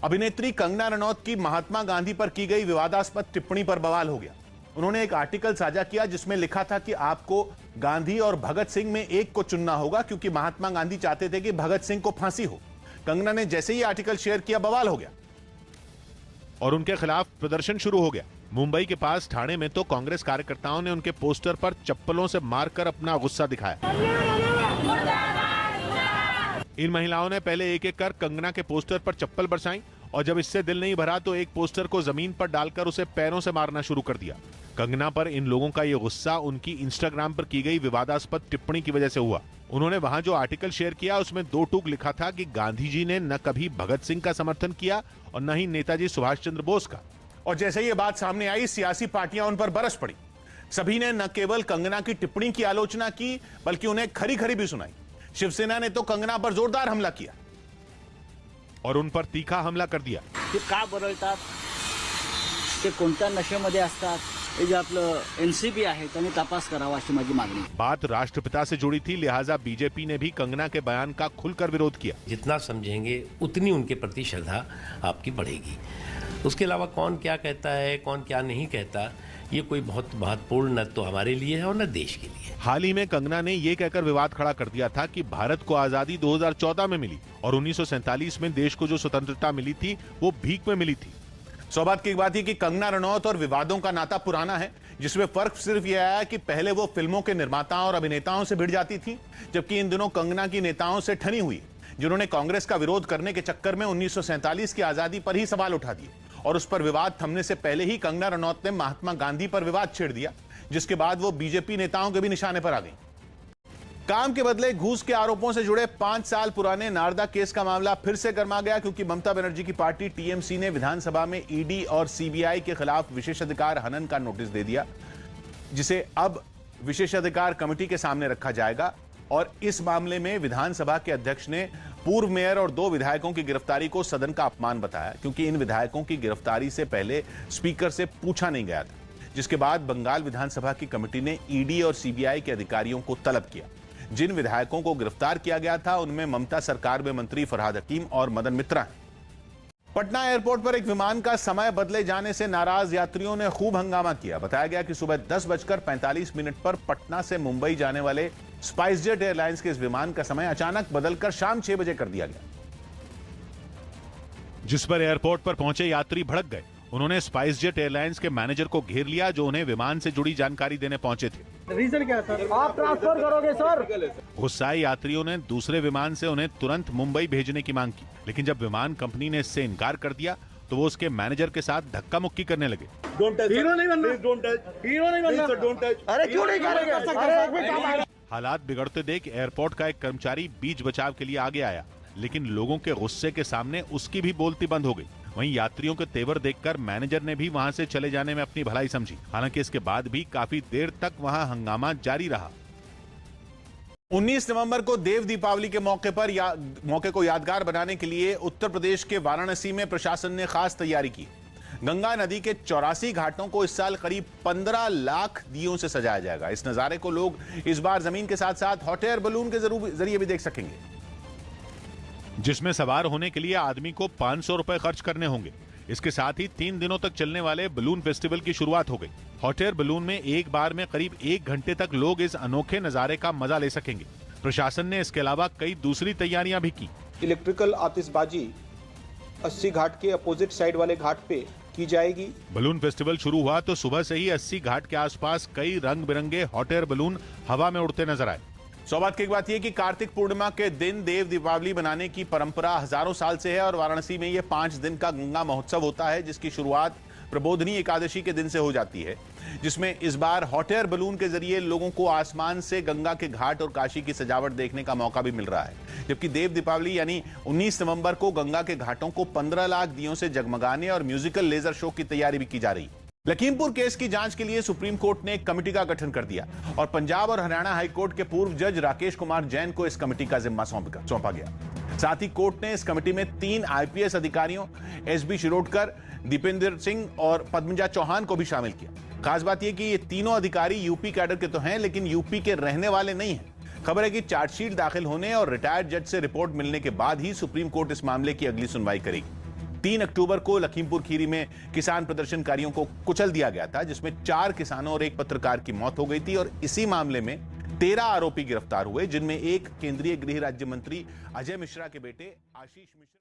अभिनेत्री कंगना रनौत की महात्मा गांधी पर की गई विवादास्पद टिप्पणी पर बवाल हो गया। उन्होंने एक आर्टिकल साझा किया जिसमें लिखा था कि आपको गांधी और भगत सिंह में एक को चुनना होगा क्योंकि महात्मा गांधी चाहते थे कि भगत सिंह को फांसी हो। कंगना ने जैसे ही आर्टिकल शेयर किया बवाल हो गया और उनके खिलाफ प्रदर्शन शुरू हो गया। मुंबई के पास ठाणे में तो कांग्रेस कार्यकर्ताओं ने उनके पोस्टर पर चप्पलों से मारकर अपना गुस्सा दिखाया। इन महिलाओं ने पहले एक एक कर कंगना के पोस्टर पर चप्पल बरसाई और जब इससे दिल नहीं भरा तो एक पोस्टर को जमीन पर डालकर उसे पैरों से मारना शुरू कर दिया। कंगना पर इन लोगों का यह गुस्सा उनकी इंस्टाग्राम पर की गई विवादास्पद टिप्पणी की वजह से हुआ। उन्होंने वहां जो आर्टिकल शेयर किया उसमें 2 टूक लिखा था कि गांधी जी ने न कभी भगत सिंह का समर्थन किया और न ही नेताजी सुभाष चंद्र बोस का। और जैसे ये बात सामने आई, सियासी पार्टियां उन पर बरस पड़ी। सभी ने न केवल कंगना की टिप्पणी की आलोचना की बल्कि उन्हें खरी खरी भी सुनाई। शिवसेना ने तो कंगना पर जोरदार हमला किया और उन पर तीखा हमला कर दिया। ते का बरळतात, ते कोणत्या नशेमध्ये असतात, हे जे आपलं एनसीबी आहे त्यांनी तपास करावा अशी माझी मागणी। बात राष्ट्रपिता से जुड़ी थी, लिहाजा बीजेपी ने भी कंगना के बयान का खुलकर विरोध किया। जितना समझेंगे उतनी उनके प्रति श्रद्धा आपकी बढ़ेगी। उसके अलावा कौन क्या कहता है, कौन क्या नहीं कहता, ये कोई बहुत महत्वपूर्ण न तो हमारे लिए है और न देश के लिए। हाल ही में कंगना ने यह कहकर विवाद खड़ा कर दिया था कि भारत को आजादी 2014 में मिली और 1947 में देश को जो स्वतंत्रता मिली थी वो भीख में मिली थी। सौभाग्य की बात है कि कंगना रनौत और विवादों का नाता पुराना है, जिसमें फर्क सिर्फ यह आया कि पहले वो फिल्मों के निर्माताओं और अभिनेताओं से भिड़ जाती थी, जबकि इन दिनों कंगना की नेताओं से ठनी हुई, जिन्होंने कांग्रेस का विरोध करने के चक्कर में 1947 की आजादी पर ही सवाल उठा दिए और उस पर विवाद थमने से पहले ही कंगना रनौत ने महात्मा गांधी पर विवाद छेड़ दिया, जिसके बाद वो बीजेपी नेताओं के भी निशाने पर आ गई। काम के बदले घूस के आरोपों से जुड़े 5 साल पुराने नारदा केस का मामला फिर से गर्मा गया क्योंकि ममता बनर्जी की पार्टी टीएमसी ने विधानसभा में ईडी और सीबीआई के खिलाफ विशेषाधिकार हनन का नोटिस दे दिया, जिसे अब विशेषाधिकार कमेटी के सामने रखा जाएगा। और इस मामले में विधानसभा के अध्यक्ष ने पूर्व मेयर और 2 विधायकों की गिरफ्तारी को सदन का अपमान बताया क्योंकि इन विधायकों की गिरफ्तारी से पहले स्पीकर से पूछा नहीं गया था, जिसके बाद बंगाल विधानसभा की कमेटी ने ईडी और सीबीआई के अधिकारियों को तलब किया। जिन विधायकों को गिरफ्तार किया गया था उनमें ममता सरकार में मंत्री फरहाद हकीम और मदन मित्रा हैं। पटना एयरपोर्ट पर एक विमान का समय बदले जाने से नाराज यात्रियों ने खूब हंगामा किया। बताया गया कि सुबह 10:45 पर पटना से मुंबई जाने वाले स्पाइसजेट एयरलाइंस के इस विमान का समय अचानक बदलकर शाम 6 बजे कर दिया गया, जिस पर एयरपोर्ट पर पहुंचे यात्री भड़क गए। उन्होंने स्पाइसजेट एयरलाइंस के मैनेजर को घेर लिया जो उन्हें विमान से जुड़ी जानकारी देने पहुंचे थे। रीजन क्या है सर? आप ट्रांसफर करोगे सर? गुस्साए यात्रियों ने दूसरे विमान से उन्हें तुरंत मुंबई भेजने की मांग की, लेकिन जब विमान कंपनी ने इससे इनकार कर दिया तो वो उसके मैनेजर के साथ धक्का मुक्की करने लगे। हीरो नहीं बनना, हीरो नहीं बनना, अरे क्यों नहीं करेंगे? हालात बिगड़ते देख एयरपोर्ट का एक कर्मचारी बीच बचाव के लिए आगे आया, लेकिन लोगों के गुस्से के सामने उसकी भी बोलती बंद हो गई। वहीं यात्रियों के तेवर देखकर मैनेजर ने भी वहां से चले जाने में अपनी भलाई समझी। हालांकि इसके बाद भी काफी देर तक वहां हंगामा जारी रहा। 19 नवंबर को देव दीपावली के मौके को यादगार बनाने के लिए उत्तर प्रदेश के वाराणसी में प्रशासन ने खास तैयारी की। गंगा नदी के 84 घाटों को इस साल करीब 15 लाख दियों से सजाया जाएगा। इस नजारे को लोग इस बार जमीन के साथ साथ हॉट एयर बलून के जरिए भी देख सकेंगे, जिसमें सवार होने के लिए आदमी को 500 रुपए खर्च करने होंगे। इसके साथ ही 3 दिनों तक चलने वाले बलून फेस्टिवल की शुरुआत हो गई। हॉट एयर बलून में एक बार में करीब 1 घंटे तक लोग इस अनोखे नजारे का मजा ले सकेंगे। प्रशासन ने इसके अलावा कई दूसरी तैयारियां भी की। इलेक्ट्रिकल आतिशबाजी 80 घाट के अपोजिट साइड वाले घाट पे की जाएगी। बलून फेस्टिवल शुरू हुआ तो सुबह से ही 80 घाट के आसपास कई रंग बिरंगे हॉट एयर बलून हवा में उड़ते नजर आए। सौभाग्य की बात यह कि कार्तिक पूर्णिमा के दिन देव दीपावली मनाने की परंपरा हजारों साल से है और वाराणसी में यह 5 दिन का गंगा महोत्सव होता है, जिसकी शुरुआत प्रबोधनी एकादशी के दिन से हो जाती है, जिसमें इस बार हॉट एयर बलून के जरिए लोगों को आसमान से गंगा के घाट और काशी की सजावट देखने का मौका भी मिल रहा है। जबकि देव दीपावली यानी 19 नवंबर को गंगा के घाटों को 15 लाख दियों से जगमगाने और म्यूजिकल लेजर शो की तैयारी भी की जा रही है। लखीमपुर केस की जांच के लिए सुप्रीम कोर्ट ने एक कमेटी का गठन कर दिया और पंजाब और हरियाणा हाईकोर्ट के पूर्व जज राकेश कुमार जैन को इस कमेटी का जिम्मा सौंपा गया। साथ ही कोर्ट ने इस कमेटी में 3 आईपीएस अधिकारियों एसबी शिरोडकर, दीपेंद्र सिंह और पद्मजा चौहान को भी शामिल किया। खास बात यह कि ये तीनों अधिकारी यूपी कैडर के तो हैं, लेकिन यूपी के रहने वाले नहीं हैं। खबर है कि चार्जशीट दाखिल होने और रिटायर्ड जज से रिपोर्ट मिलने के बाद ही सुप्रीम कोर्ट इस मामले की अगली सुनवाई करेगी। 3 अक्टूबर को लखीमपुर खीरी में किसान प्रदर्शनकारियों को कुचल दिया गया था, जिसमें 4 किसानों और 1 पत्रकार की मौत हो गई थी और इसी मामले में 13 आरोपी गिरफ्तार हुए, जिनमें एक केंद्रीय गृह राज्य मंत्री अजय मिश्रा के बेटे आशीष मिश्रा